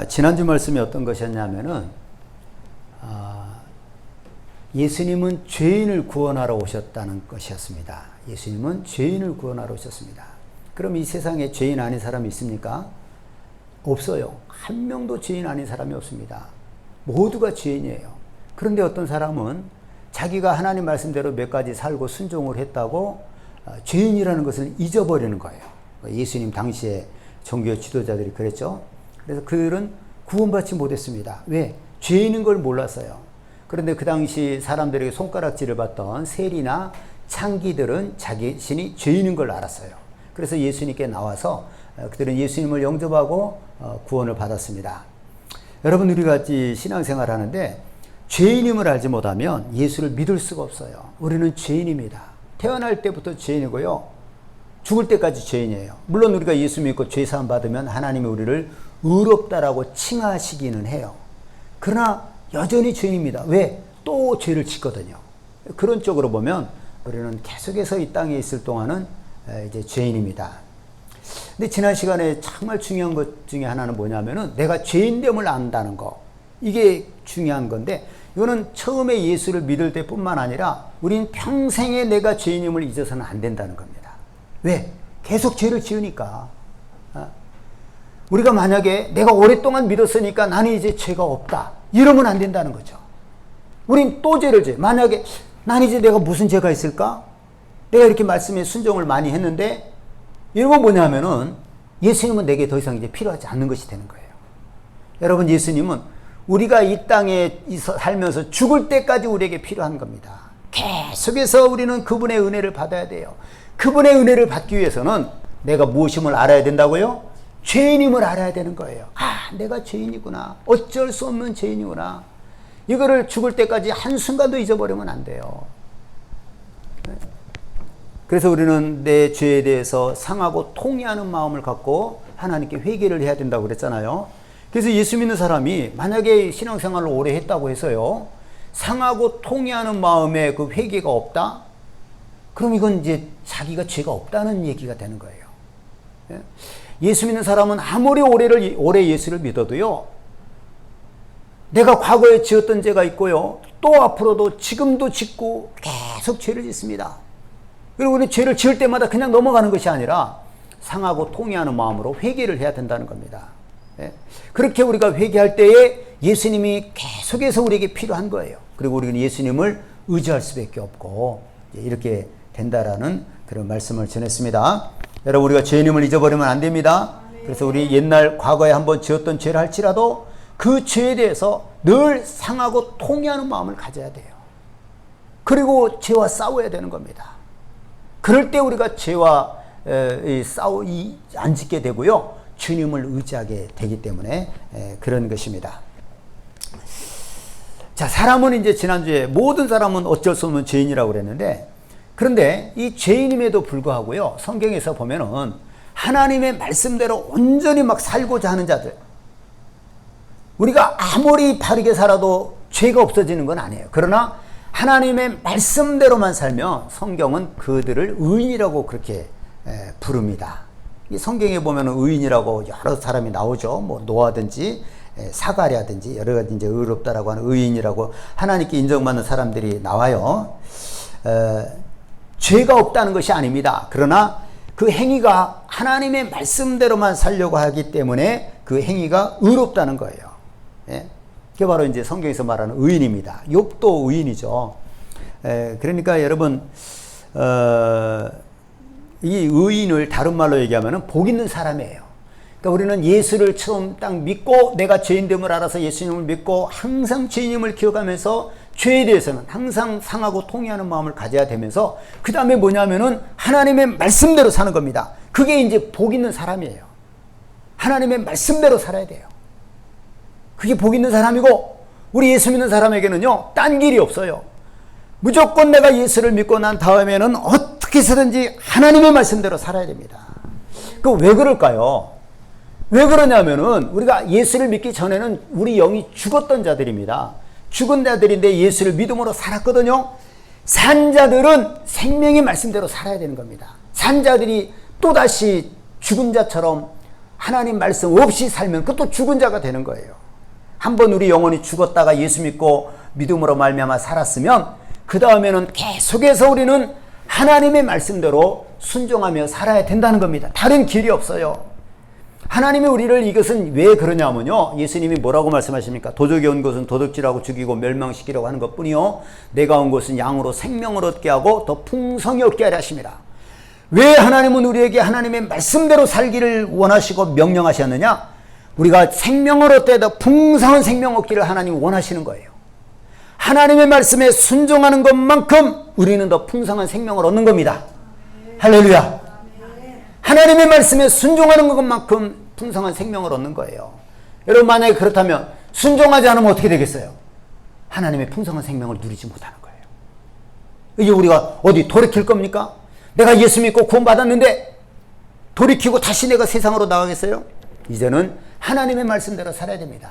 지난주 말씀이 어떤 것이었냐면은 예수님은 죄인을 구원하러 오셨다는 것이었습니다. 예수님은 죄인을 구원하러 오셨습니다. 그럼 이 세상에 죄인 아닌 사람이 있습니까? 없어요. 한 명도 죄인 아닌 사람이 없습니다. 모두가 죄인이에요. 그런데 어떤 사람은 자기가 하나님 말씀대로 몇 가지 살고 순종을 했다고 죄인이라는 것을 잊어버리는 거예요. 예수님 당시에 종교 지도자들이 그랬죠. 그래서 그들은 구원받지 못했습니다. 왜? 죄인인 걸 몰랐어요. 그런데 그 당시 사람들에게 손가락질을 받던 세리나 창기들은 자신이 죄인인 걸 알았어요. 그래서 예수님께 나와서 그들은 예수님을 영접하고 구원을 받았습니다. 여러분, 우리가 신앙생활 하는데 죄인임을 알지 못하면 예수를 믿을 수가 없어요. 우리는 죄인입니다. 태어날 때부터 죄인이고요. 죽을 때까지 죄인이에요. 물론 우리가 예수 믿고 죄사함 받으면 하나님이 우리를 의롭다라고 칭하시기는 해요. 그러나 여전히 죄인입니다. 왜? 또 죄를 짓거든요. 그런 쪽으로 보면 우리는 계속해서 이 땅에 있을 동안은 이제 죄인입니다. 근데 지난 시간에 정말 중요한 것 중에 하나는 뭐냐면은 내가 죄인됨을 안다는 거. 이게 중요한 건데, 이거는 처음에 예수를 믿을 때뿐만 아니라 우린 평생에 내가 죄인임을 잊어서는 안 된다는 겁니다. 왜? 계속 죄를 지으니까. 우리가 만약에 내가 오랫동안 믿었으니까 나는 이제 죄가 없다, 이러면 안 된다는 거죠. 우린 또 죄를 져요. 만약에 난 이제 내가 무슨 죄가 있을까? 내가 이렇게 말씀에 순종을 많이 했는데, 이러면 뭐냐면은 예수님은 내게 더 이상 이제 필요하지 않는 것이 되는 거예요. 여러분, 예수님은 우리가 이 땅에 살면서 죽을 때까지 우리에게 필요한 겁니다. 계속해서 우리는 그분의 은혜를 받아야 돼요. 그분의 은혜를 받기 위해서는 내가 무엇임을 알아야 된다고요? 죄인임을 알아야 되는 거예요. 내가 죄인이구나. 어쩔 수 없는 죄인이구나. 이거를 죽을 때까지 한순간도 잊어버리면 안 돼요. 그래서 우리는 내 죄에 대해서 상하고 통회하는 마음을 갖고 하나님께 회개를 해야 된다고 그랬잖아요. 그래서 예수 믿는 사람이 만약에 신앙생활을 오래 했다고 해서요, 상하고 통회하는 마음에 그 회개가 없다? 그럼 이건 이제 자기가 죄가 없다는 얘기가 되는 거예요. 예수 믿는 사람은 아무리 오래 예수를 믿어도요, 내가 과거에 지었던 죄가 있고요, 또 앞으로도 지금도 짓고 계속 죄를 짓습니다. 그리고 우리 죄를 지을 때마다 그냥 넘어가는 것이 아니라 상하고 통회하는 마음으로 회개를 해야 된다는 겁니다. 그렇게 우리가 회개할 때에 예수님이 계속해서 우리에게 필요한 거예요. 그리고 우리는 예수님을 의지할 수밖에 없고 이렇게 된다라는 그런 말씀을 전했습니다. 여러분, 우리가 죄인임을 잊어버리면 안 됩니다. 그래서 우리 옛날 과거에 한번 지었던 죄를 할지라도 그 죄에 대해서 늘 상하고 통회하는 마음을 가져야 돼요. 그리고 죄와 싸워야 되는 겁니다. 그럴 때 우리가 죄와 안 짓게 되고요, 주님을 의지하게 되기 때문에 그런 것입니다. 자, 사람은 이제 지난주에 모든 사람은 어쩔 수 없는 죄인이라고 그랬는데, 그런데 이 죄인임에도 불구하고요, 성경에서 보면은 하나님의 말씀대로 온전히 막 살고자 하는 자들, 우리가 아무리 바르게 살아도 죄가 없어지는 건 아니에요. 그러나 하나님의 말씀대로만 살면 성경은 그들을 의인이라고 그렇게 부릅니다. 이 성경에 보면 의인이라고 여러 사람이 나오죠. 뭐 노아든지 사가랴든지 여러 가지 이제 의롭다라고 하는 의인이라고 하나님께 인정받는 사람들이 나와요. 죄가 없다는 것이 아닙니다. 그러나 그 행위가 하나님의 말씀대로만 살려고 하기 때문에 그 행위가 의롭다는 거예요. 그게 바로 이제 성경에서 말하는 의인입니다. 욥도 의인이죠. 그러니까 여러분, 이 의인을 다른 말로 얘기하면 복 있는 사람이에요. 그러니까 우리는 예수를 처음 딱 믿고 내가 죄인됨을 알아서 예수님을 믿고 항상 죄인임을 기억하면서 죄에 대해서는 항상 상하고 통회하는 마음을 가져야 되면서 그 다음에 뭐냐면은 하나님의 말씀대로 사는 겁니다. 그게 이제 복 있는 사람이에요. 하나님의 말씀대로 살아야 돼요. 그게 복 있는 사람이고, 우리 예수 믿는 사람에게는요, 딴 길이 없어요. 무조건 내가 예수를 믿고 난 다음에는 어떻게 해서든지 하나님의 말씀대로 살아야 됩니다. 그 왜 그럴까요? 왜 그러냐면은 우리가 예수를 믿기 전에는 우리 영이 죽었던 자들입니다. 죽은 자들인데 예수를 믿음으로 살았거든요. 산 자들은 생명의 말씀대로 살아야 되는 겁니다. 산 자들이 또다시 죽은 자처럼 하나님 말씀 없이 살면 그것도 죽은 자가 되는 거예요. 한번 우리 영혼이 죽었다가 예수 믿고 믿음으로 말미암아 살았으면 그 다음에는 계속해서 우리는 하나님의 말씀대로 순종하며 살아야 된다는 겁니다. 다른 길이 없어요. 하나님이 우리를 이것은 왜 그러냐면요, 예수님이 뭐라고 말씀하십니까? 도적이 온 것은 도둑질하고 죽이고 멸망시키려고 하는 것뿐이요, 내가 온 것은 양으로 생명을 얻게 하고 더 풍성히 얻게 하려 하십니다. 왜 하나님은 우리에게 하나님의 말씀대로 살기를 원하시고 명령하셨느냐? 우리가 생명을 얻되 더 풍성한 생명 얻기를 하나님이 원하시는 거예요. 하나님의 말씀에 순종하는 것만큼 우리는 더 풍성한 생명을 얻는 겁니다. 할렐루야. 하나님의 말씀에 순종하는 것만큼 풍성한 생명을 얻는 거예요. 여러분, 만약에 그렇다면 순종하지 않으면 어떻게 되겠어요? 하나님의 풍성한 생명을 누리지 못하는 거예요. 이게 우리가 어디 돌이킬 겁니까? 내가 예수 믿고 구원받았는데 돌이키고 다시 내가 세상으로 나가겠어요? 이제는 하나님의 말씀대로 살아야 됩니다.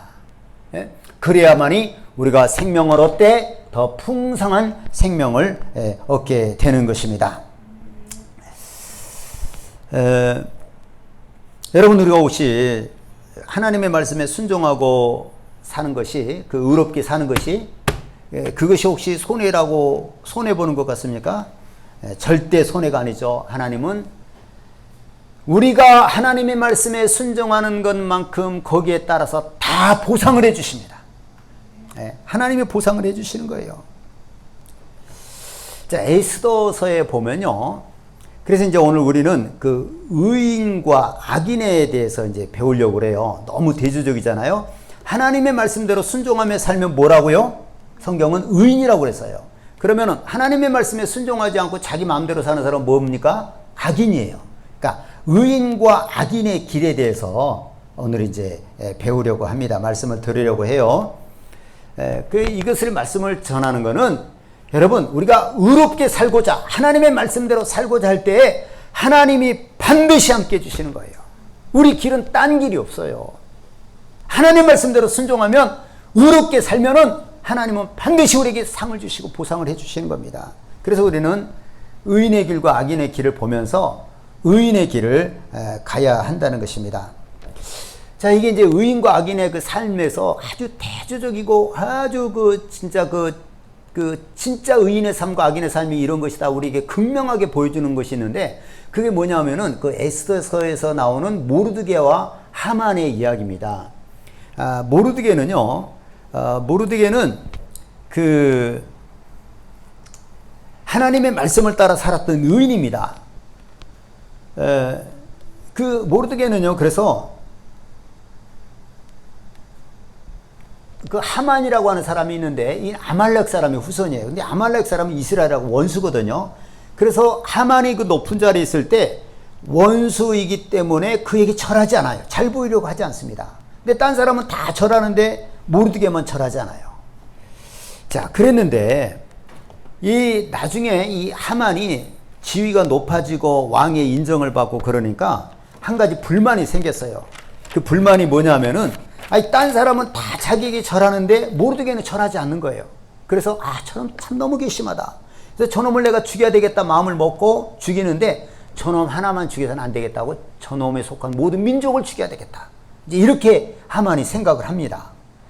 예? 그래야만이 우리가 생명을 얻되 더 풍성한 생명을 얻게 되는 것입니다. 여러분, 우리가 혹시 하나님의 말씀에 순종하고 사는 것이, 그 의롭게 사는 것이, 그것이 혹시 손해라고 손해보는 것 같습니까? 절대 손해가 아니죠. 하나님은 우리가 하나님의 말씀에 순종하는 것만큼 거기에 따라서 다 보상을 해 주십니다. 하나님이 보상을 해 주시는 거예요. 자, 에스더서에 보면요, 그래서 이제 오늘 우리는 그 의인과 악인에 대해서 이제 배우려고 그래요. 너무 대조적이잖아요. 하나님의 말씀대로 순종하며 살면 뭐라고요? 성경은 의인이라고 그랬어요. 그러면은 하나님의 말씀에 순종하지 않고 자기 마음대로 사는 사람은 뭡니까? 악인이에요. 그러니까 의인과 악인의 길에 대해서 오늘 이제 배우려고 합니다. 말씀을 들으려고 해요. 이것을 말씀을 전하는 것은, 여러분, 우리가 의롭게 살고자, 하나님의 말씀대로 살고자 할 때에 하나님이 반드시 함께 해주시는 거예요. 우리 길은 딴 길이 없어요. 하나님 말씀대로 순종하면, 의롭게 살면은 하나님은 반드시 우리에게 상을 주시고 보상을 해주시는 겁니다. 그래서 우리는 의인의 길과 악인의 길을 보면서 의인의 길을 가야 한다는 것입니다. 자, 이게 이제 의인과 악인의 그 삶에서 아주 대조적이고 아주 진짜 의인의 삶과 악인의 삶이 이런 것이다, 우리에게 극명하게 보여주는 것이 있는데, 그게 뭐냐면은 그 에스더서에서 나오는 모르드게와 하만의 이야기입니다. 모르드게는 그 하나님의 말씀을 따라 살았던 의인입니다. 그 모르드게는요, 그래서 그 하만이라고 하는 사람이 있는데, 이 아말렉 사람의 후손이에요. 근데 아말렉 사람은 이스라엘하고 원수거든요. 그래서 하만이 그 높은 자리에 있을 때 원수이기 때문에 그에게 절하지 않아요. 잘 보이려고 하지 않습니다. 근데 딴 사람은 다 절하는데 모르드게만 절하지 않아요. 자, 그랬는데 나중에 이 하만이 지위가 높아지고 왕의 인정을 받고 그러니까 한 가지 불만이 생겼어요. 그 불만이 뭐냐면은, 딴 사람은 다 자기에게 절하는데 모르드게는 절하지 않는 거예요. 그래서 저놈 참 너무 괘씸하다. 그래서 저놈을 내가 죽여야 되겠다 마음을 먹고 죽이는데, 저놈 하나만 죽여서는 안 되겠다고 저놈에 속한 모든 민족을 죽여야 되겠다. 이제 이렇게 하만이 생각을 합니다.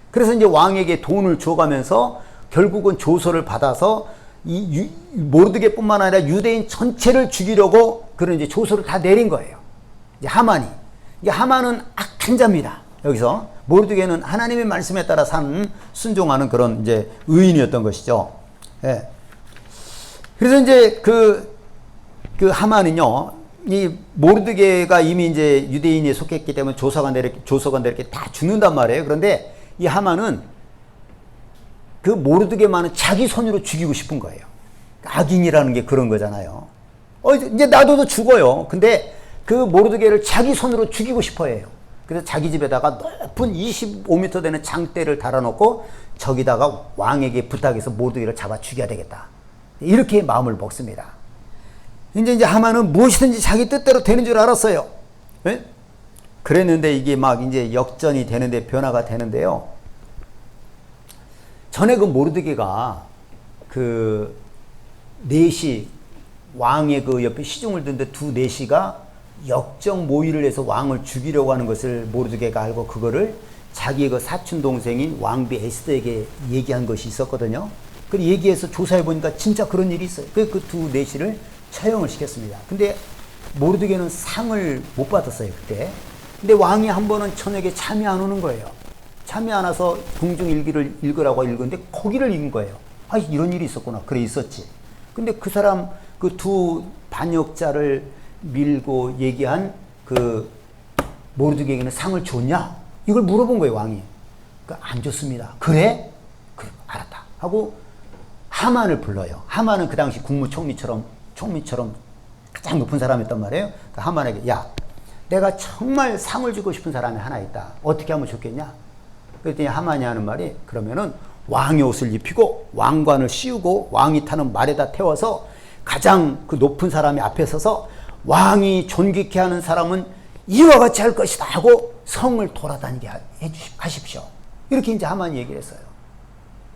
그래서 이제 왕에게 돈을 줘가면서 결국은 조서를 받아서 이 모르드게뿐만 아니라 유대인 전체를 죽이려고 그런 이제 조서를 다 내린 거예요. 이제 하만이. 이게 하만은 악한 자입니다. 여기서 모르드게는 하나님의 말씀에 따라 사는, 순종하는 그런 이제 의인이었던 것이죠. 예. 그래서 이제 그 하만은요, 이 모르드게가 이미 이제 유대인에 속했기 때문에 조서관들 이렇게 다 죽는단 말이에요. 그런데 이 하만은 그 모르드게만은 자기 손으로 죽이고 싶은 거예요. 악인이라는 게 그런 거잖아요. 이제 놔둬도 죽어요. 근데 그 모르드게를 자기 손으로 죽이고 싶어 해요. 그래서 자기 집에다가 높은 25m 되는 장대를 달아놓고 저기다가 왕에게 부탁해서 모르드게를 잡아 죽여야 되겠다, 이렇게 마음을 먹습니다. 이제 하만은 무엇이든지 자기 뜻대로 되는 줄 알았어요. 네? 그랬는데 이게 막 이제 역전이 되는데, 변화가 되는데요. 전에 그 모르드게가 그 넷이 왕의 그 옆에 시중을 듣는데 두 넷이가 역적 모의를 해서 왕을 죽이려고 하는 것을 모르드게가 알고 그거를 자기의 그 사촌 동생인 왕비 에스더에게 얘기한 것이 있었거든요. 그 얘기해서 조사해 보니까 진짜 그런 일이 있어요. 그 두 내시를 처형을 시켰습니다. 근데 모르드게는 상을 못 받았어요, 그때. 근데 왕이 한 번은 저녁에 잠이 안 오는 거예요. 잠이 안 와서 궁중일기를 읽으라고 읽었는데 거기를 읽은 거예요. 아, 이런 일이 있었구나. 그래, 있었지. 근데 그 사람, 그 두 반역자를 밀고 얘기한 그 모르드게에게는 상을 줬냐? 이걸 물어본 거예요, 왕이. 그러니까 안 줬습니다. 그래? 그래, 알았다. 하고 하만을 불러요. 하만은 그 당시 국무총리처럼 가장 높은 사람이었단 말이에요. 그러니까 하만에게, 야, 내가 정말 상을 주고 싶은 사람이 하나 있다. 어떻게 하면 좋겠냐? 그랬더니 하만이 하는 말이, 그러면은 왕의 옷을 입히고 왕관을 씌우고 왕이 타는 말에다 태워서 가장 그 높은 사람이 앞에 서서 왕이 존귀케 하는 사람은 이와 같이 할 것이다 하고 성을 돌아다니게 하십시오. 이렇게 이제 하만이 얘기를 했어요.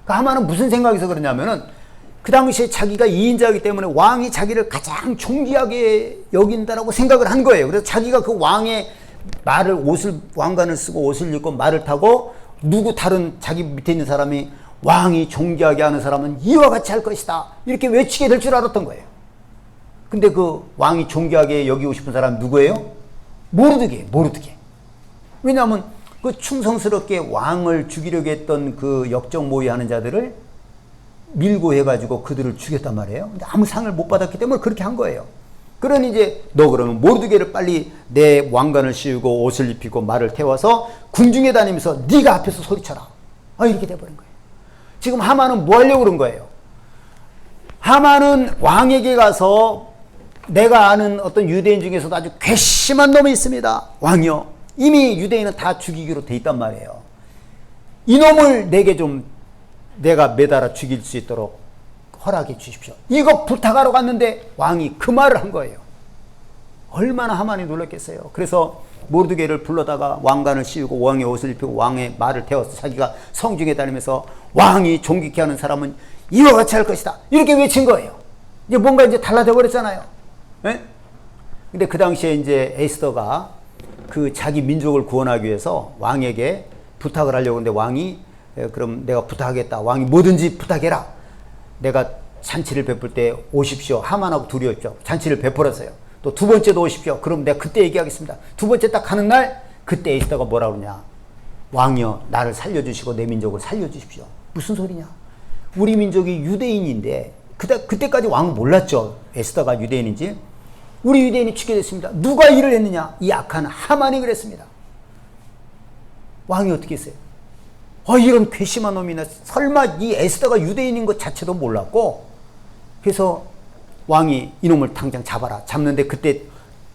그러니까 하만은 무슨 생각에서 그러냐면은 그 당시에 자기가 2인자이기 때문에 왕이 자기를 가장 존귀하게 여긴다라고 생각을 한 거예요. 그래서 자기가 그 왕의 말을, 왕관을 쓰고 옷을 입고 말을 타고 누구 다른 자기 밑에 있는 사람이 왕이 존귀하게 하는 사람은 이와 같이 할 것이다, 이렇게 외치게 될 줄 알았던 거예요. 근데 그 왕이 존귀하게 여기고 싶은 사람은 누구예요? 모르드게. 왜냐하면 그 충성스럽게 왕을 죽이려고 했던 그 역적 모의하는 자들을 밀고 해가지고 그들을 죽였단 말이에요. 근데 아무 상을 못 받았기 때문에 그렇게 한 거예요. 그러니 이제 너 그러면 모르드게를 빨리 내 왕관을 씌우고 옷을 입히고 말을 태워서 궁중에 다니면서 네가 앞에서 소리쳐라. 이렇게 돼버린 거예요. 지금 하만은 뭐 하려고 그런 거예요? 하만은 왕에게 가서, 내가 아는 어떤 유대인 중에서도 아주 괘씸한 놈이 있습니다. 왕이요, 이미 유대인은 다 죽이기로 돼 있단 말이에요. 이놈을 내가 매달아 죽일 수 있도록 허락해 주십시오. 이거 부탁하러 갔는데 왕이 그 말을 한 거예요. 얼마나 하만이 놀랐겠어요. 그래서 모르드게를 불러다가 왕관을 씌우고 왕의 옷을 입히고 왕의 말을 태워서 자기가 성중에 다니면서 왕이 존귀케 하는 사람은 이와 같이 할 것이다, 이렇게 외친 거예요. 이제 뭔가 이제 달라져 버렸잖아요. 예? 근데 그 당시에 이제 에스더가 그 자기 민족을 구원하기 위해서 왕에게 부탁을 하려고 하는데 왕이, 그럼 내가 부탁하겠다. 왕이 뭐든지 부탁해라. 내가 잔치를 베풀 때 오십시오. 하만하고 둘이 오십시오. 잔치를 베풀었어요. 또 두 번째도 오십시오. 그럼 내가 그때 얘기하겠습니다. 두 번째 딱 가는 날, 그때 에스더가 뭐라 그러냐? 왕이여, 나를 살려주시고 내 민족을 살려주십시오. 무슨 소리냐? 우리 민족이 유대인인데, 그때까지 왕은 몰랐죠. 에스더가 유대인인지. 우리 유대인이 죽게 됐습니다. 누가 일을 했느냐? 이 악한 하만이 그랬습니다. 왕이 어떻게 했어요? 이런 괘씸한 놈이나, 설마 이 에스더가 유대인인 것 자체도 몰랐고, 그래서 왕이 이놈을 당장 잡아라. 잡는데 그때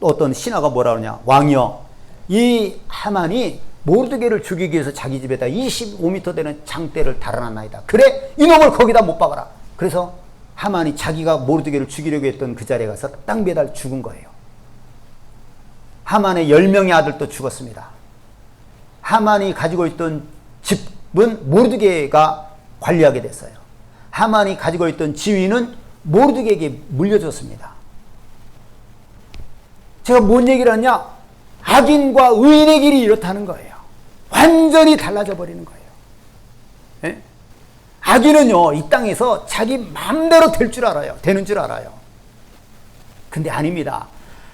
어떤 신하가 뭐라 그러냐? 왕이여, 이 하만이 모르드게를 죽이기 위해서 자기 집에다 25m 되는 장대를 달아놨나이다. 그래, 이놈을 거기다 못 박아라. 그래서 하만이 자기가 모르드게를 죽이려고 했던 그 자리에 가서 땅 매달 죽은 거예요. 하만의 10명의 아들도 죽었습니다. 하만이 가지고 있던 집은 모르드게가 관리하게 됐어요. 하만이 가지고 있던 지위는 모르드게에게 물려줬습니다. 제가 뭔 얘기를 하냐? 악인과 의인의 길이 이렇다는 거예요. 완전히 달라져 버리는 거예요. 예? 악인은요, 이 땅에서 자기 마음대로 될 줄 알아요. 되는 줄 알아요. 근데 아닙니다.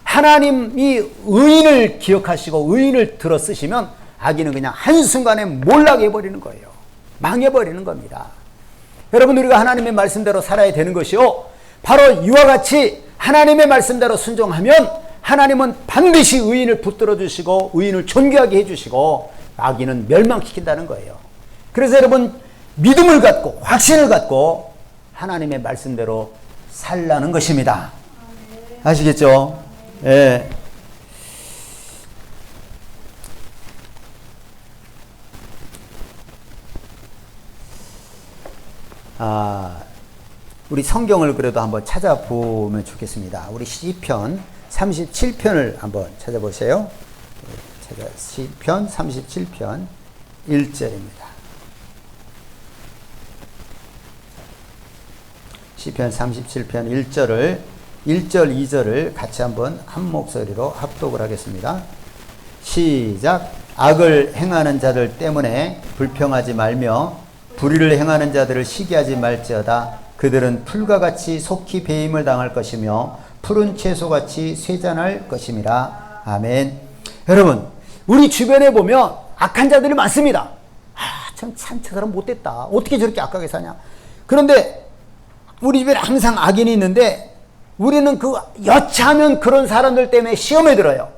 하나님이 의인을 기억하시고 의인을 들어 쓰시면 악인은 그냥 한순간에 몰락해 버리는 거예요. 망해 버리는 겁니다. 여러분, 우리가 하나님의 말씀대로 살아야 되는 것이요, 바로 이와 같이 하나님의 말씀대로 순종하면 하나님은 반드시 의인을 붙들어 주시고 의인을 존귀하게 해주시고 악인은 멸망시킨다는 거예요. 그래서 여러분, 믿음을 갖고 확신을 갖고 하나님의 말씀대로 살라는 것입니다. 아시겠죠? 예. 우리 성경을 그래도 한번 찾아보면 좋겠습니다. 우리 시편 37편을 한번 찾아보세요. 시편 37편 1절입니다. 시편 37편 1절을 1절, 2절을 같이 한번 한 목소리로 합독을 하겠습니다. 시작. 악을 행하는 자들 때문에 불평하지 말며 불의를 행하는 자들을 시기하지 말지어다. 그들은 풀과 같이 속히 배임을 당할 것이며 푸른 채소같이 쇠잔할 것임이라. 아멘. 여러분, 우리 주변에 보면 악한 자들이 많습니다. 참 저 사람 못됐다. 어떻게 저렇게 악하게 사냐. 그런데 우리 주변에 항상 악인이 있는데 우리는 그 여차하면 그런 사람들 때문에 시험에 들어요.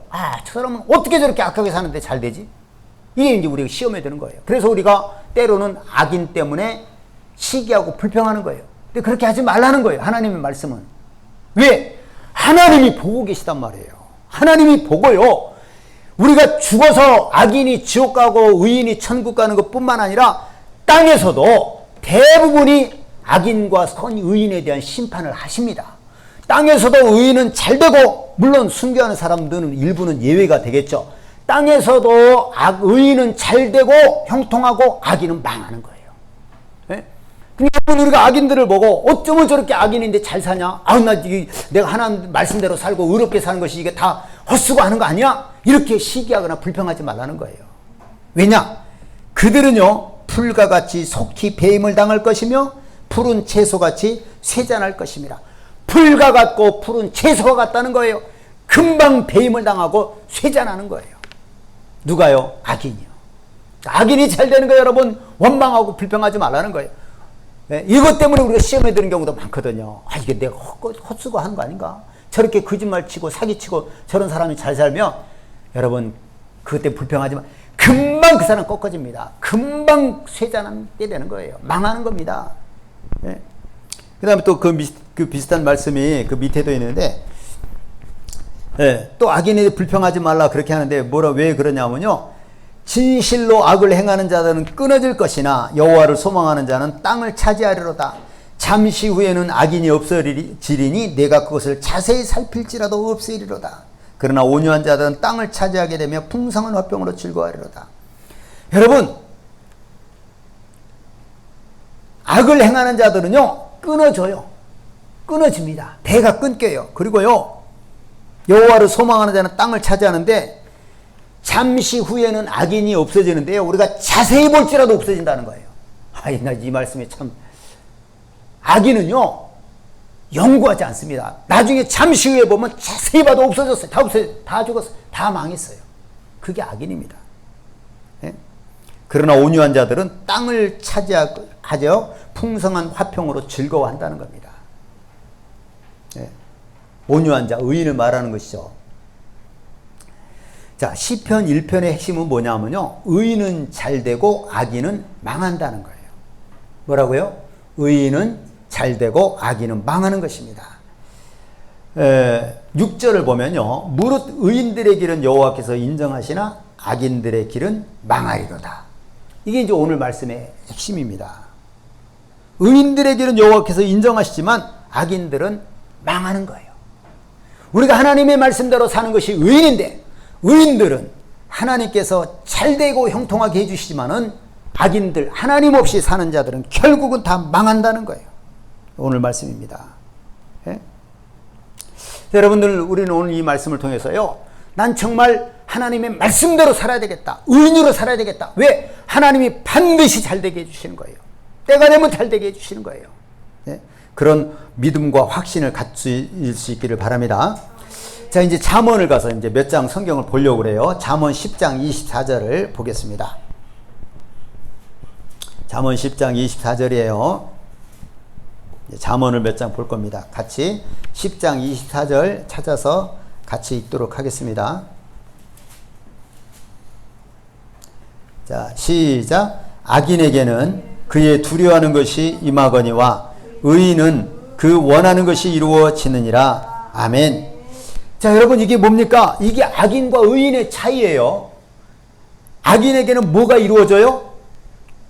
저 사람은 어떻게 저렇게 악하게 사는데 잘 되지? 이게 이제 우리가 시험에 드는 거예요. 그래서 우리가 때로는 악인 때문에 시기하고 불평하는 거예요. 근데 그렇게 하지 말라는 거예요. 하나님의 말씀은. 왜? 하나님이 보고 계시단 말이에요. 하나님이 보고요. 우리가 죽어서 악인이 지옥 가고 의인이 천국 가는 것뿐만 아니라 땅에서도 대부분이 악인과 의인에 대한 심판을 하십니다. 땅에서도 의인은 잘 되고, 물론 순교하는 사람들은 일부는 예외가 되겠죠. 땅에서도 의인은 잘 되고 형통하고 악인은 망하는 거예요. 예? 그러니까 우리가 악인들을 보고 어쩌면 저렇게 악인인데 잘 사냐? 내가 하나님 말씀대로 살고 의롭게 사는 것이 이게 다 헛수고 하는 거 아니야? 이렇게 시기하거나 불평하지 말라는 거예요. 왜냐? 그들은요, 풀과 같이 속히 배임을 당할 것이며 푸른 채소같이 쇠잔할 것임이라. 풀과 같고 푸른 채소가 같다는 거예요. 금방 배임을 당하고 쇠잔하는 거예요. 누가요? 악인이요. 악인이 잘 되는 거예요. 여러분, 원망하고 불평하지 말라는 거예요. 네? 이것 때문에 우리가 시험에 드는 경우도 많거든요. 이게 내가 헛수고 하는 거 아닌가? 저렇게 거짓말 치고 사기치고 저런 사람이 잘 살면 여러분 그것 때문에 불평하지 마. 금방 그 사람 꺾어집니다. 금방 쇠잔하게 되는 거예요. 망하는 겁니다. 네? 그 다음에 또 그 비슷한 말씀이 그 밑에도 있는데, 또 악인이 불평하지 말라 그렇게 하는데 왜 그러냐면요, 진실로 악을 행하는 자들은 끊어질 것이나 여호와를 소망하는 자는 땅을 차지하리로다. 잠시 후에는 악인이 없어지리니 내가 그것을 자세히 살필지라도 없으리로다. 그러나 온유한 자들은 땅을 차지하게 되며 풍성한 화평으로 즐거워하리로다. 여러분, 악을 행하는 자들은요, 끊어집니다. 배가 끊겨요. 그리고요, 여호와를 소망하는 자는 땅을 차지하는데 잠시 후에는 악인이 없어지는데요, 우리가 자세히 볼지라도 없어진다는 거예요. 나 이 말씀이 참, 악인은요 연구하지 않습니다. 나중에 잠시 후에 보면 자세히 봐도 없어졌어요. 다 없어요. 다 죽었어요. 다 망했어요. 그게 악인입니다. 예? 그러나 온유한 자들은 땅을 차지하죠. 풍성한 화평으로 즐거워한다는 겁니다. 예. 온유한 자, 의인을 말하는 것이죠. 자, 시편 1편의 핵심은 뭐냐면요, 의인은 잘 되고 악인은 망한다는 거예요. 뭐라고요? 의인은 잘 되고 악인은 망하는 것입니다. 6절을 보면요, 무릇 의인들의 길은 여호와께서 인정하시나 악인들의 길은 망하리로다. 이게 이제 오늘 말씀의 핵심입니다. 의인들의 길은 여호와께서 인정하시지만 악인들은 망하는 거예요. 우리가 하나님의 말씀대로 사는 것이 의인인데, 의인들은 하나님께서 잘되고 형통하게 해주시지만은 악인들, 하나님 없이 사는 자들은 결국은 다 망한다는 거예요. 오늘 말씀입니다. 예? 여러분들, 우리는 오늘 이 말씀을 통해서요, 난 정말 하나님의 말씀대로 살아야 되겠다. 의인으로 살아야 되겠다. 왜? 하나님이 반드시 잘되게 해주시는 거예요. 때가 되면 잘되게 해주시는 거예요. 예? 그런 믿음과 확신을 갖출 수 있기를 바랍니다. 자, 이제 잠언을 가서 이제 몇 장 성경을 보려고 그래요. 잠언 10장 24절을 보겠습니다. 잠언 10장 24절이에요. 잠언을 몇 장 볼 겁니다. 같이 10장 24절 찾아서 같이 읽도록 하겠습니다. 자, 시작. 악인에게는 그의 두려워하는 것이 임하거니와 의인은 그 원하는 것이 이루어지느니라. 아멘. 자, 여러분, 이게 뭡니까? 이게 악인과 의인의 차이예요. 악인에게는 뭐가 이루어져요?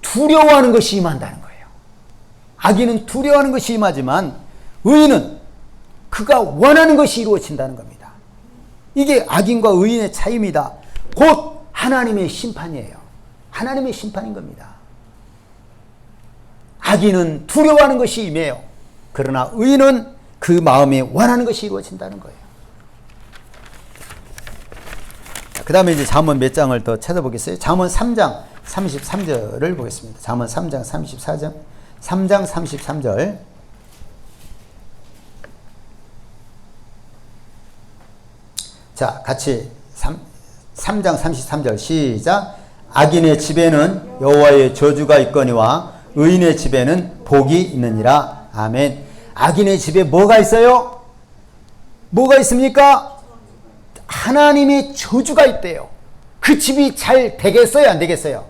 두려워하는 것이 임한다는 거예요. 악인은 두려워하는 것이 임하지만 의인은 그가 원하는 것이 이루어진다는 겁니다. 이게 악인과 의인의 차이입니다. 곧 하나님의 심판이에요. 하나님의 심판인 겁니다. 악인은 두려워하는 것이 임해요. 그러나 의인은 그 마음이 원하는 것이 이루어진다는 거예요. 그 다음에 이제 잠언 몇 장을 더 찾아보겠어요. 잠언 3장 33절을 보겠습니다. 잠언 3장 34절, 3장 33절. 자, 같이 3장 33절 시작. 악인의 집에는 여호와의 저주가 있거니와 의인의 집에는 복이 있느니라. 아멘. 악인의 집에 뭐가 있어요? 뭐가 있습니까? 하나님의 저주가 있대요. 그 집이 잘 되겠어요? 안 되겠어요?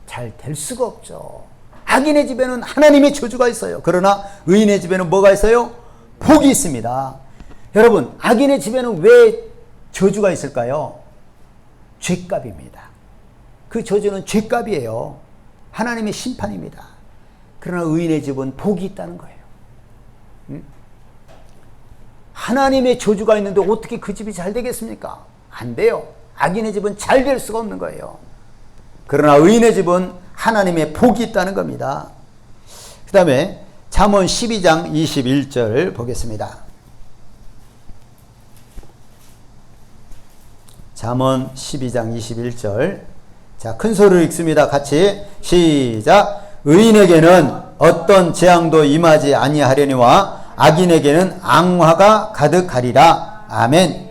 잘 될 수가 없죠. 악인의 집에는 하나님의 저주가 있어요. 그러나 의인의 집에는 뭐가 있어요? 복이 있습니다. 여러분, 악인의 집에는 왜 저주가 있을까요? 죄값입니다. 그 저주는 죄값이에요. 하나님의 심판입니다. 그러나 의인의 집은 복이 있다는 거예요. 하나님의 저주가 있는데 어떻게 그 집이 잘 되겠습니까? 안 돼요. 악인의 집은 잘 될 수가 없는 거예요. 그러나 의인의 집은 하나님의 복이 있다는 겁니다. 그 다음에 잠언 12장 21절 보겠습니다. 잠언 12장 21절. 자, 큰 소리로 읽습니다. 같이 시작. 의인에게는 어떤 재앙도 임하지 아니하려니와 악인에게는 앙화가 가득하리라. 아멘.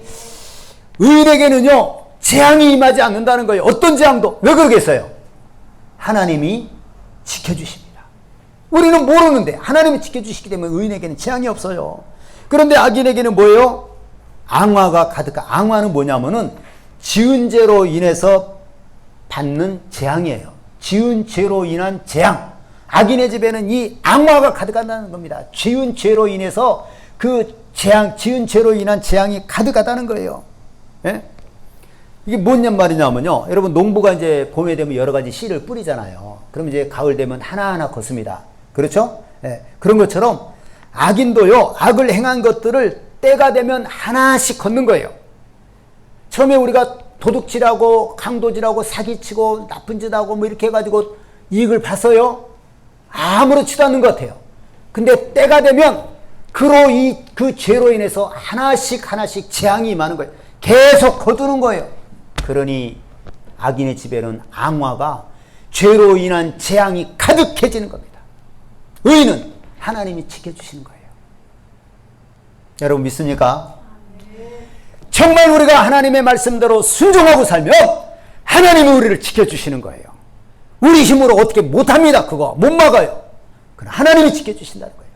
의인에게는요, 재앙이 임하지 않는다는 거예요. 어떤 재앙도. 왜 그러겠어요? 하나님이 지켜주십니다. 우리는 모르는데 하나님이 지켜주시기 때문에 의인에게는 재앙이 없어요. 그런데 악인에게는 뭐예요? 앙화가 가득한. 앙화는 뭐냐면은 지은 죄로 인해서 받는 재앙이에요. 지은 죄로 인한 재앙. 악인의 집에는 이 앙화가 가득하다는 겁니다. 지은 죄로 인해서 그 재앙, 지은 죄로 인한 재앙이 가득하다는 거예요. 예? 이게 뭔 말이냐면요. 여러분, 농부가 이제 봄에 되면 여러 가지 씨를 뿌리잖아요. 그럼 이제 가을 되면 하나하나 걷습니다. 그렇죠? 예. 그런 것처럼 악인도요, 악을 행한 것들을 때가 되면 하나씩 걷는 거예요. 처음에 우리가 도둑질하고 강도질하고 사기치고 나쁜 짓하고 뭐 이렇게 해가지고 이익을 봤어요? 아무렇지도 않는 것 같아요. 근데 때가 되면 그 죄로 인해서 하나씩 재앙이 임하는 거예요. 계속 거두는 거예요. 그러니 악인의 집에는 앙화가 죄로 인한 재앙이 가득해지는 겁니다. 의인은 하나님이 지켜주시는 거예요. 여러분 믿습니까? 정말 우리가 하나님의 말씀대로 순종하고 살면 하나님이 우리를 지켜주시는 거예요. 우리 힘으로 어떻게 못합니다. 그거 못 막아요. 그러나 하나님이 지켜주신다는 거예요.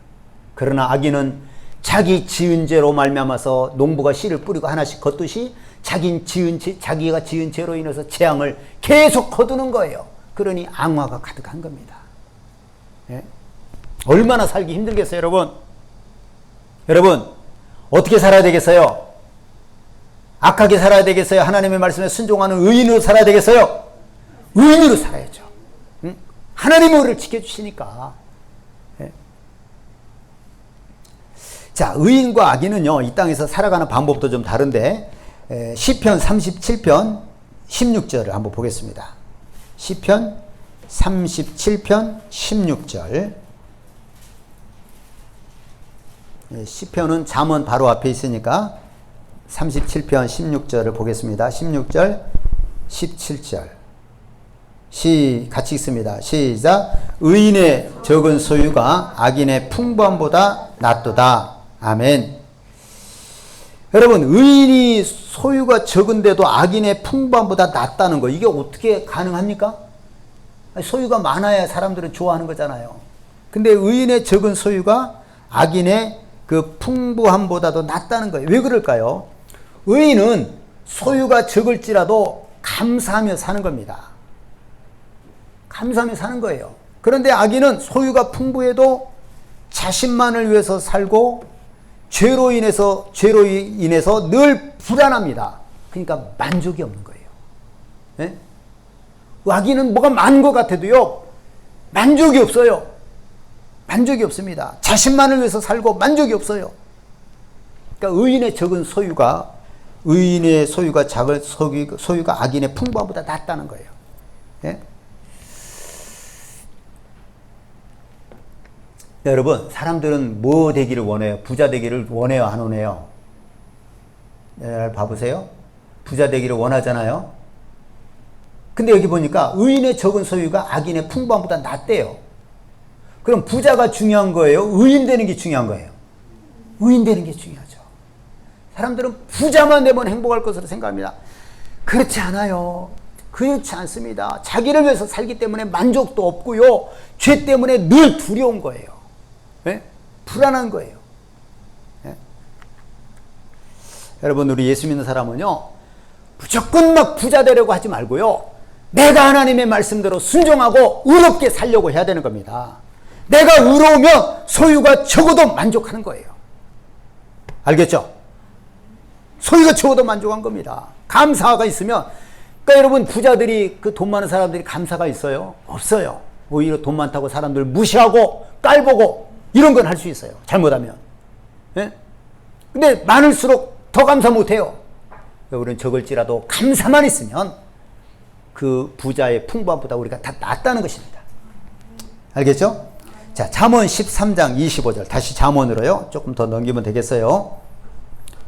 그러나 악인은 자기 지은 죄로 말미암아서 농부가 씨를 뿌리고 하나씩 걷듯이 자기가 지은 죄로 인해서 재앙을 계속 거두는 거예요. 그러니 앙화가 가득한 겁니다. 예? 얼마나 살기 힘들겠어요, 여러분? 여러분, 어떻게 살아야 되겠어요? 악하게 살아야 되겠어요? 하나님의 말씀에 순종하는 의인으로 살아야 되겠어요? 의인으로 살아야죠. 응? 하나님이 우리를 지켜주시니까. 예? 자, 의인과 악인은요, 이 땅에서 살아가는 방법도 좀 다른데, 시편 37편 16절을 한번 보겠습니다. 시편 37편 16절. 시편은 잠언 바로 앞에 있으니까 37편 16절을 보겠습니다. 16절, 17절. 같이 읽습니다. 시작. 의인의 적은 소유가 악인의 풍부함보다 낫도다. 아멘. 여러분, 의인이 소유가 적은데도 악인의 풍부함보다 낫다는 거, 이게 어떻게 가능합니까? 소유가 많아야 사람들은 좋아하는 거잖아요. 근데 의인의 적은 소유가 악인의 그 풍부함보다도 낫다는 거예요. 왜 그럴까요? 의인은 소유가 적을지라도 감사하며 사는 겁니다. 감사하며 사는 거예요. 그런데 악인은 소유가 풍부해도 자신만을 위해서 살고 죄로 인해서 늘 불안합니다. 그러니까 만족이 없는 거예요. 네? 악인은 뭐가 많은 것 같아도요, 만족이 없어요. 만족이 없습니다. 자신만을 위해서 살고 만족이 없어요. 그러니까 의인의 적은 소유가 작은 소유가 악인의 풍부함보다 낫다는 거예요. 예? 여러분, 사람들은 뭐 되기를 원해요? 부자 되기를 원해요? 안 원해요? 봐보세요. 부자 되기를 원하잖아요. 근데 여기 보니까 의인의 적은 소유가 악인의 풍부함보다 낫대요. 그럼 부자가 중요한 거예요? 의인 되는 게 중요한 거예요? 의인 되는 게 중요하죠. 사람들은 부자만 되면 행복할 것으로 생각합니다. 그렇지 않아요. 그렇지 않습니다. 자기를 위해서 살기 때문에 만족도 없고요. 죄 때문에 늘 두려운 거예요. 네? 불안한 거예요. 네? 여러분, 우리 예수 믿는 사람은요, 무조건 막 부자 되려고 하지 말고요, 내가 하나님의 말씀대로 순종하고 의롭게 살려고 해야 되는 겁니다. 내가 의로우면 소유가 적어도 만족하는 거예요. 알겠죠? 소유가 적어도 만족한 겁니다. 감사가 있으면, 그러니까 여러분, 부자들이, 그 돈 많은 사람들이 감사가 있어요? 없어요. 오히려 돈 많다고 사람들 무시하고 깔보고 이런 건 할 수 있어요. 잘못하면. 예? 근데 많을수록 더 감사 못해요. 우리는 적을지라도 감사만 있으면 그 부자의 풍부함보다 우리가 다 낫다는 것입니다. 알겠죠? 자, 잠언 13장 25절. 다시 잠언으로요. 조금 더 넘기면 되겠어요.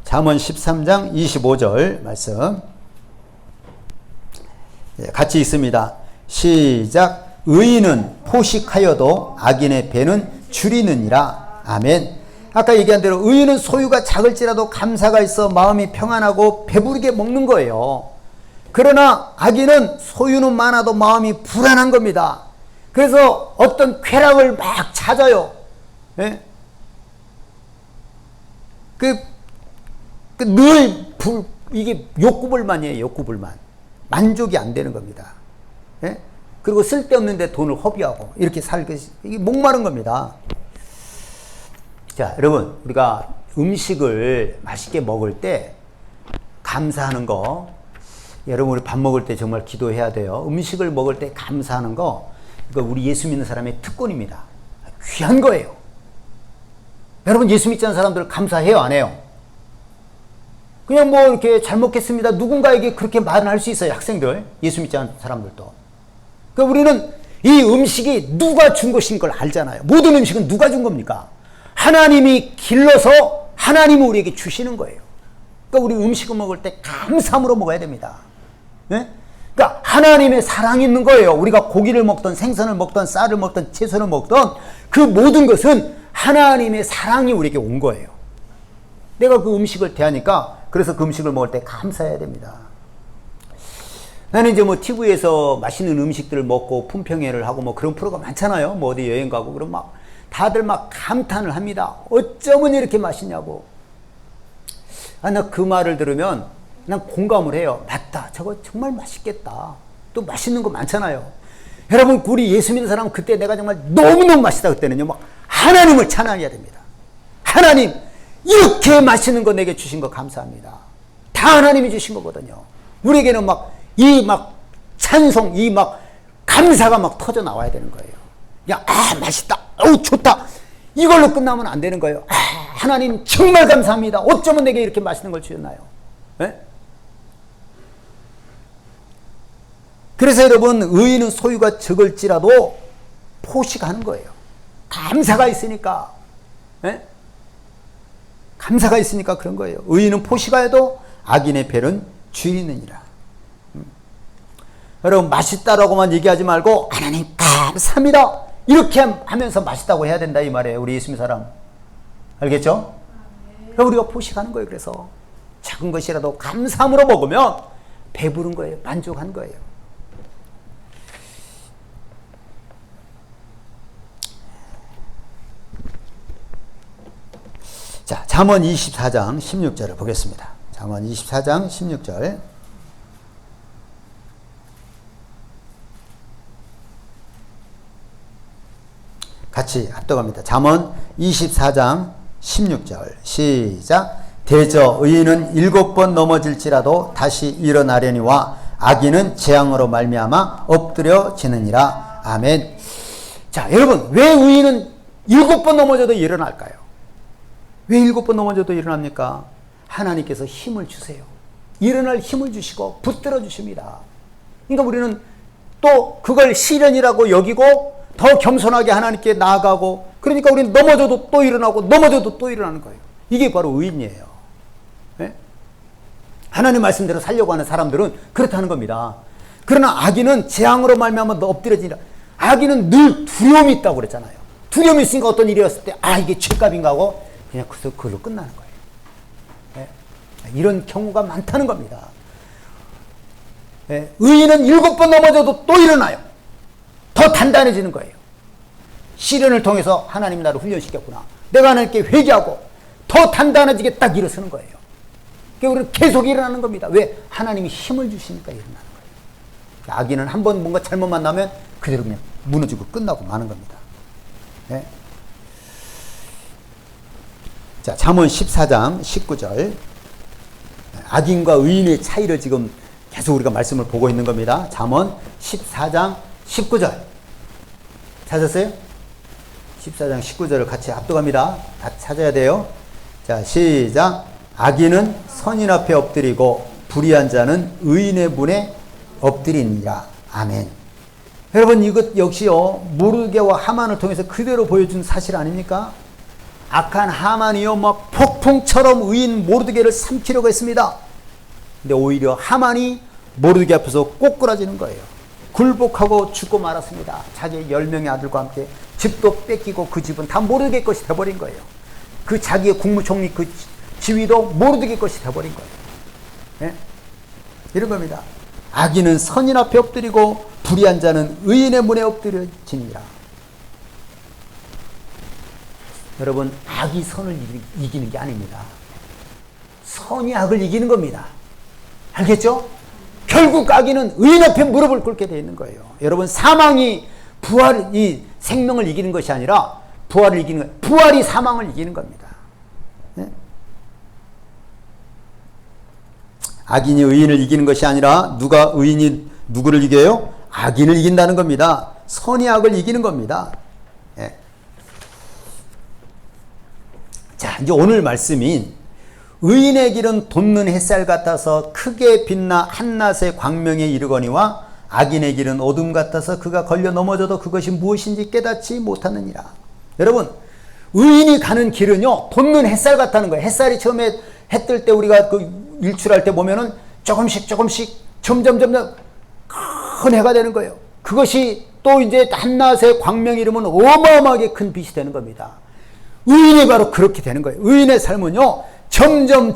잠언 13장 25절 말씀. 같이 있습니다. 시작. 의인은 포식하여도 악인의 배는 줄이느니라. 아멘. 아까 얘기한 대로 의인은 소유가 작을지라도 감사가 있어 마음이 평안하고 배부르게 먹는 거예요. 그러나 악인은 소유는 많아도 마음이 불안한 겁니다. 그래서 어떤 쾌락을 막 찾아요. 예? 이게 욕구불만이에요. 욕구불만. 만족이 안 되는 겁니다. 예? 그리고 쓸데없는데 돈을 허비하고 이렇게 이게 목마른 겁니다. 자, 여러분, 우리가 음식을 맛있게 먹을 때 감사하는 거, 여러분, 우리 밥 먹을 때 정말 기도해야 돼요. 음식을 먹을 때 감사하는 거, 이거 우리 예수 믿는 사람의 특권입니다. 귀한 거예요. 여러분, 예수 믿지 않는 사람들 감사해요, 안 해요? 그냥 뭐 이렇게 잘 먹겠습니다. 누군가에게 그렇게 말은 할 수 있어요. 학생들, 예수 믿지 않는 사람들도. 그러니까 우리는 이 음식이 누가 준 것인 걸 알잖아요. 모든 음식은 누가 준 겁니까? 하나님이 길러서 하나님이 우리에게 주시는 거예요. 그러니까 우리 음식을 먹을 때 감사함으로 먹어야 됩니다. 네? 그러니까 하나님의 사랑이 있는 거예요. 우리가 고기를 먹든 생선을 먹든 쌀을 먹든 채소를 먹든 그 모든 것은 하나님의 사랑이 우리에게 온 거예요. 내가 그 음식을 대하니까 그래서 그 음식을 먹을 때 감사해야 됩니다. 나는 이제 뭐 TV에서 맛있는 음식들을 먹고 품평회를 하고 뭐 그런 프로가 많잖아요. 뭐 어디 여행 가고 그럼 막 다들 막 감탄을 합니다. 어쩌면 이렇게 맛있냐고. 나 그 말을 들으면 난 공감을 해요. 맞다. 저거 정말 맛있겠다. 또 맛있는 거 많잖아요. 여러분, 우리 예수 믿는 사람은 그때 내가 정말 너무너무 맛있다 그때는요. 막 하나님을 찬양해야 됩니다. 하나님, 이렇게 맛있는 거 내게 주신 거 감사합니다. 다 하나님이 주신 거거든요. 우리에게는 막 찬송, 감사가 막 터져 나와야 되는 거예요. 야, 맛있다. 좋다. 이걸로 끝나면 안 되는 거예요. 하나님 정말 감사합니다. 어쩌면 내게 이렇게 맛있는 걸 주셨나요? 네? 그래서 여러분, 의인은 소유가 적을지라도 포식하는 거예요. 감사가 있으니까. 네? 감사가 있으니까 그런 거예요. 의인은 포식하여도 악인의 배는 줄이느니라. 여러분, 맛있다라고만 얘기하지 말고 하나님 감사합니다. 이렇게 하면서 맛있다고 해야 된다 이 말이에요. 우리 예수 믿는 사람. 알겠죠? 그럼 우리가 포식하는 거예요. 그래서 작은 것이라도 감사함으로 먹으면 배부른 거예요. 만족한 거예요. 자, 잠언 24장 16절을 보겠습니다. 잠언 24장 16절. 같이 합독합니다. 잠언 24장 16절 시작. 대저 의인은 7번 넘어질지라도 다시 일어나려니와 악인은 재앙으로 말미암아 엎드려지느니라. 아멘. 자, 여러분, 왜 의인은 7번 넘어져도 일어날까요? 왜 7번 넘어져도 일어납니까? 하나님께서 힘을 주세요. 일어날 힘을 주시고 붙들어 주십니다. 그러니까 우리는 또 그걸 시련이라고 여기고 더 겸손하게 하나님께 나아가고 그러니까 우리는 넘어져도 또 일어나고 넘어져도 또 일어나는 거예요. 이게 바로 의인이에요. 네? 하나님 말씀대로 살려고 하는 사람들은 그렇다는 겁니다. 그러나 악인은 재앙으로 말미암아 엎드려지니라. 악인은 늘 두려움이 있다고 그랬잖아요. 두려움이 있으니까 어떤 일이 왔을 때 이게 죄값인가 하고 그냥 그걸로 끝나는 거예요. 네? 이런 경우가 많다는 겁니다. 네? 의인은 7번 넘어져도 또 일어나요. 더 단단해지는 거예요. 시련을 통해서 하나님이 나를 훈련시켰구나. 내가 하나님께 회개하고 더 단단해지게 딱 일어서는 거예요. 그러니까 우리는 계속 일어나는 겁니다. 왜? 하나님이 힘을 주시니까 일어나는 거예요. 악인은 한번 뭔가 잘못만 나면 그대로 그냥 무너지고 끝나고 마는 겁니다. 네. 자, 잠언 14장 19절. 악인과 의인의 차이를 지금 계속 우리가 말씀을 보고 있는 겁니다. 잠언 14장 19절. 찾았어요? 14장 19절을 같이 압도합니다. 다 찾아야 돼요. 자, 시작. 악인은 선인 앞에 엎드리고 불의한 자는 의인의 문에 엎드리니라. 아멘. 여러분, 이것 역시요, 모르게와 하만을 통해서 그대로 보여준 사실 아닙니까? 악한 하만이요, 막 폭풍처럼 의인 모르드게를 삼키려고 했습니다. 근데 오히려 하만이 모르드게 앞에서 꼬꾸라지는 거예요. 굴복하고 죽고 말았습니다. 자기 10명의 아들과 함께 집도 뺏기고 그 집은 다 모르드게 것이 돼버린 거예요. 그 자기의 국무총리 그 지위도 모르드게 것이 돼버린 거예요. 네? 이런 겁니다. 악인은 선인 앞에 엎드리고 불의한 자는 의인의 문에 엎드려지니라. 여러분, 악이 선을 이기는 게 아닙니다. 선이 악을 이기는 겁니다. 알겠죠? 결국 악인은 의인 앞에 무릎을 꿇게 되어 있는 거예요. 여러분, 사망이 이 생명을 이기는 것이 아니라 부활을 이기는 거예요. 부활이 사망을 이기는 겁니다. 네? 악인이 의인을 이기는 것이 아니라 누가 의인이 누구를 이겨요? 악인을 이긴다는 겁니다. 선이 악을 이기는 겁니다. 네. 자, 이제 오늘 말씀인 의인의 길은 돋는 햇살 같아서 크게 빛나 한낮의 광명에 이르거니와 악인의 길은 어둠 같아서 그가 걸려 넘어져도 그것이 무엇인지 깨닫지 못하느니라. 여러분, 의인이 가는 길은요, 돋는 햇살 같다는 거예요. 햇살이 처음에 해 뜰 때 우리가 그 일출할 때 보면은 조금씩 점점 큰 해가 되는 거예요. 그것이 또 이제 한낮의 광명이 이르면 어마어마하게 큰 빛이 되는 겁니다. 의인이 바로 그렇게 되는 거예요. 의인의 삶은요, 점점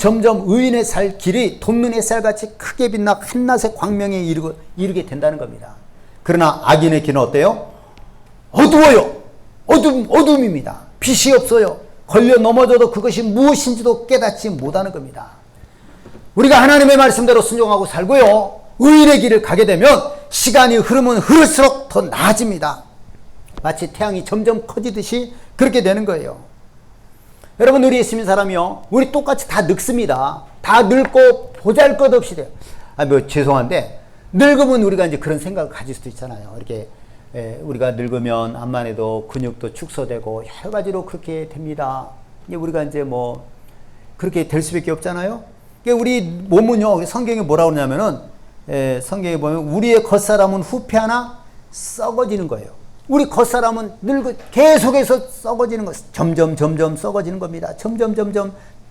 의인의 살 길이 돋는 햇살같이 크게 빛나 한낮의 광명에 이르게 된다는 겁니다. 그러나 악인의 길은 어때요? 어두워요. 어둠입니다. 빛이 없어요. 걸려 넘어져도 그것이 무엇인지도 깨닫지 못하는 겁니다. 우리가 하나님의 말씀대로 순종하고 살고요, 의인의 길을 가게 되면 시간이 흐르면 흐를수록 더 나아집니다. 마치 태양이 점점 커지듯이 그렇게 되는 거예요. 여러분, 우리 예수님 사람이요, 우리 똑같이 다 늙습니다. 다 늙고 보잘것없이 돼요. 죄송한데 늙으면 우리가 이제 그런 생각을 가질 수도 있잖아요. 이렇게 우리가 늙으면 암만 해도 근육도 축소되고 여러 가지로 그렇게 됩니다. 우리가 이제 뭐 그렇게 될 수밖에 없잖아요. 우리 몸은요, 성경에 뭐라고 그러냐면은, 성경에 보면 우리의 겉사람은 후패하나 썩어지는 거예요. 우리 겉사람은 계속해서 썩어지는 것, 점점 썩어지는 겁니다. 점점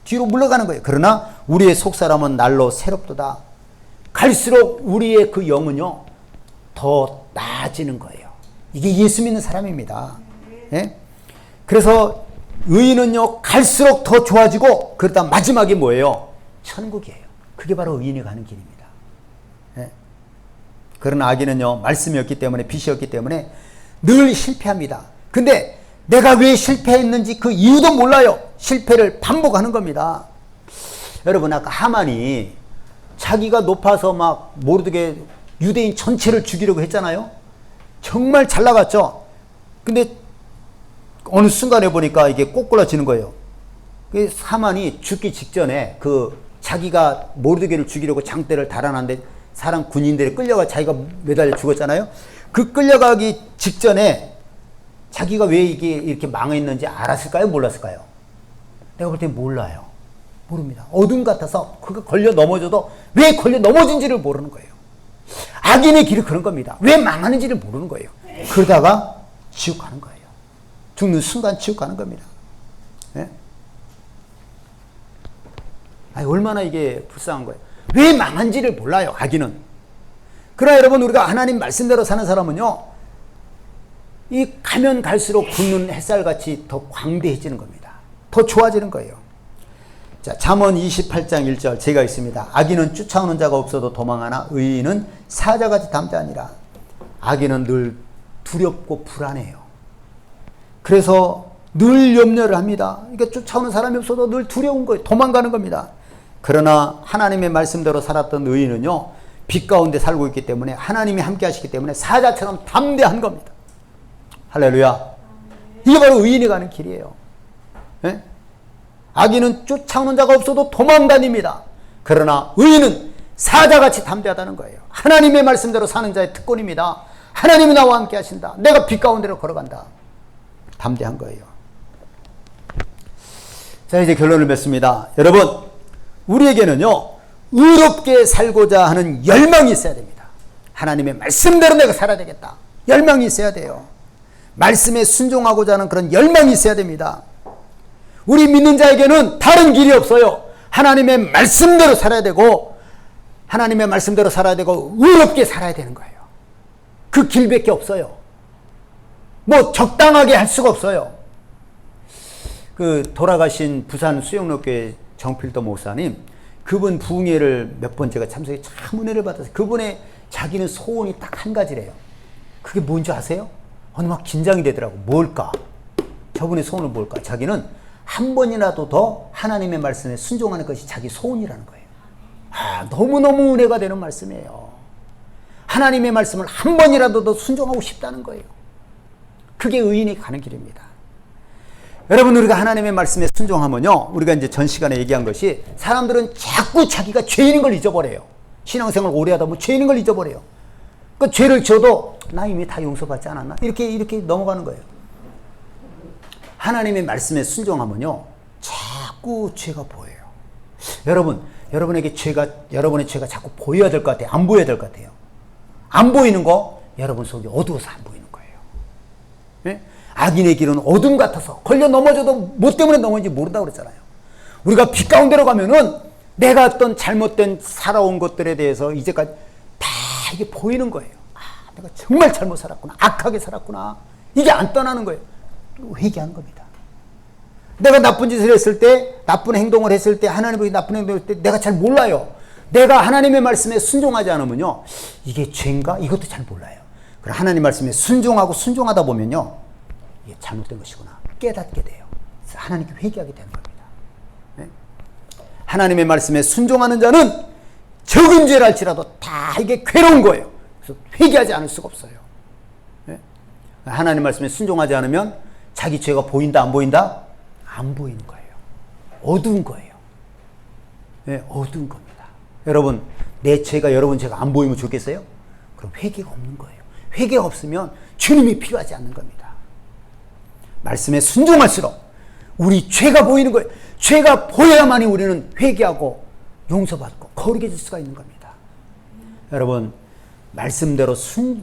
뒤로 물러가는 거예요. 그러나 우리의 속사람은 날로 새롭도다. 갈수록 우리의 그 영은요, 더 나아지는 거예요. 이게 예수 믿는 사람입니다. 예? 그래서 의인은요, 갈수록 더 좋아지고, 그러다 마지막에 뭐예요? 천국이에요. 그게 바로 의인이 가는 길입니다. 예? 그러나 악인은요, 말씀이 없기 때문에, 빛이 없기 때문에 늘 실패합니다. 근데 내가 왜 실패했는지 그 이유도 몰라요. 실패를 반복하는 겁니다. 여러분, 아까 하만이 자기가 높아서 막 모르게 유대인 전체를 죽이려고 했잖아요. 정말 잘 나갔죠. 근데 어느 순간에 보니까 이게 꼬꾸라지는 거예요. 그 하만이 죽기 직전에 자기가 모르드게를 죽이려고 장대를 달아놨는데 사람 군인들이 끌려가 자기가 매달려 죽었잖아요. 그 끌려가기 직전에 자기가 왜 이게 이렇게 망했는지 알았을까요? 몰랐을까요? 내가 볼 때 몰라요. 모릅니다. 어둠 같아서 그가 걸려 넘어져도 왜 걸려 넘어진지를 모르는 거예요. 악인의 길이 그런 겁니다. 왜 망하는지를 모르는 거예요. 그러다가 지옥 가는 거예요. 죽는 순간 지옥 가는 겁니다. 예? 아니, 얼마나 이게 불쌍한 거예요. 왜 망한지를 몰라요, 악인은. 그러나 여러분, 우리가 하나님 말씀대로 사는 사람은요, 이 가면 갈수록 굳는 햇살같이 더 광대해지는 겁니다. 더 좋아지는 거예요. 자, 잠언 28장 1절 제가 있습니다. 악인은 쫓아오는 자가 없어도 도망하나 의인은 사자같이 담대하니라. 악인은 늘 두렵고 불안해요. 그래서 늘 염려를 합니다. 그러니까 쫓아오는 사람이 없어도 늘 두려운 거예요. 도망가는 겁니다. 그러나 하나님의 말씀대로 살았던 의인은요, 빛 가운데 살고 있기 때문에, 하나님이 함께 하시기 때문에 사자처럼 담대한 겁니다. 할렐루야. 이게 바로 의인이 가는 길이에요. 예? 악인은 쫓아오는 자가 없어도 도망다닙니다. 그러나 의인은 사자같이 담대하다는 거예요. 하나님의 말씀대로 사는 자의 특권입니다. 하나님이 나와 함께 하신다. 내가 빛 가운데로 걸어간다. 담대한 거예요. 자, 이제 결론을 맺습니다. 여러분, 우리에게는요, 의롭게 살고자 하는 열망이 있어야 됩니다. 하나님의 말씀대로 내가 살아야 되겠다. 열망이 있어야 돼요. 말씀에 순종하고자 하는 그런 열망이 있어야 됩니다. 우리 믿는 자에게는 다른 길이 없어요. 하나님의 말씀대로 살아야 되고, 하나님의 말씀대로 살아야 되고, 의롭게 살아야 되는 거예요. 그 길밖에 없어요. 뭐 적당하게 할 수가 없어요. 그 돌아가신 부산 수영로교회 정필도 목사님, 그분 부흥회를 몇 번 제가 참석해 참 은혜를 받아서, 그분의 자기는 소원이 딱 한 가지래요. 그게 뭔지 아세요? 오늘 막 긴장이 되더라고. 뭘까? 저분의 소원은 뭘까? 자기는 한 번이라도 더 하나님의 말씀에 순종하는 것이 자기 소원이라는 거예요. 아, 너무너무 은혜가 되는 말씀이에요. 하나님의 말씀을 한 번이라도 더 순종하고 싶다는 거예요. 그게 의인이 가는 길입니다. 여러분, 우리가 하나님의 말씀에 순종하면요, 우리가 이제 전 시간에 얘기한 것이, 사람들은 자꾸 자기가 죄인인 걸 잊어버려요. 신앙생활 오래 하다 보면 죄인인 걸 잊어버려요. 그 죄를 지어도 나 이미 다 용서받지 않았나? 이렇게 넘어가는 거예요. 하나님의 말씀에 순종하면요, 자꾸 죄가 보여요. 여러분의 죄가 자꾸 보여야 될 것 같아요? 안 보여야 될 것 같아요? 안 보이는 거, 여러분 속이 어두워서 안 보이는 거예요. 예? 악인의 길은 어둠 같아서 걸려 넘어져도 뭐 때문에 넘어진지 모른다고 그랬잖아요. 우리가 빛 가운데로 가면은 내가 어떤 잘못된 살아온 것들에 대해서 이제까지 다 이게 보이는 거예요. 아, 내가 정말 잘못 살았구나. 악하게 살았구나. 이게 안 떠나는 거예요. 회개하는 겁니다. 내가 나쁜 짓을 했을 때, 나쁜 행동을 했을 때, 하나님의 나쁜 행동을 했을 때 내가 잘 몰라요. 내가 하나님의 말씀에 순종하지 않으면요, 이게 죄인가? 이것도 잘 몰라요. 그럼 하나님 말씀에 순종하다 보면요, 이게 잘못된 것이구나 깨닫게 돼요. 그래서 하나님께 회개하게 되는 겁니다. 네? 하나님의 말씀에 순종하는 자는 적은 죄를 할지라도 다 이게 괴로운 거예요. 그래서 회개하지 않을 수가 없어요. 네? 하나님 말씀에 순종하지 않으면 자기 죄가 보인다 안 보인다? 안 보이는 거예요. 어두운 거예요. 네, 어두운 겁니다. 여러분, 내 죄가 여러분 죄가 안 보이면 좋겠어요? 그럼 회개가 없는 거예요. 회개가 없으면 주님이 필요하지 않는 겁니다. 말씀에 순종할수록 우리 죄가 보이는 거예요. 죄가 보여야만이 우리는 회개하고 용서받고 거룩해질 수가 있는 겁니다. 여러분, 말씀대로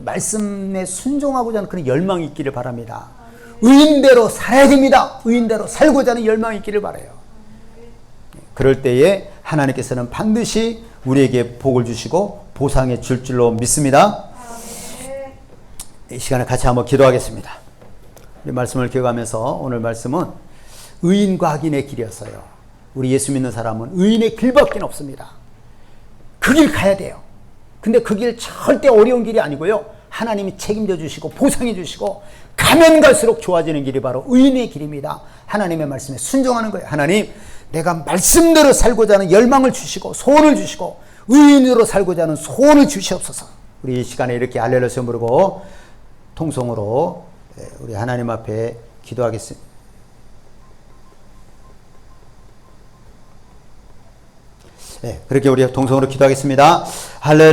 말씀에 순종하고자 하는 그런 열망이 있기를 바랍니다. 의인대로 살아야 됩니다. 의인대로 살고자 하는 열망이 있기를 바라요. 그럴 때에 하나님께서는 반드시 우리에게 복을 주시고 보상해 줄 줄로 믿습니다. 이 시간에 같이 한번 기도하겠습니다. 이 말씀을 기억하면서, 오늘 말씀은 의인과 악인의 길이었어요. 우리 예수 믿는 사람은 의인의 길밖에 없습니다. 그 길 가야 돼요. 근데 그 길 절대 어려운 길이 아니고요, 하나님이 책임져 주시고 보상해 주시고 가면 갈수록 좋아지는 길이 바로 의인의 길입니다. 하나님의 말씀에 순종하는 거예요. 하나님, 내가 말씀대로 살고자 하는 열망을 주시고 소원을 주시고 의인으로 살고자 하는 소원을 주시옵소서. 우리 이 시간에 이렇게 할렐루야 부르고 통성으로 우리 하나님 앞에 기도하겠습니다. 네, 그렇게 우리 통성으로 기도하겠습니다. 할렐루야.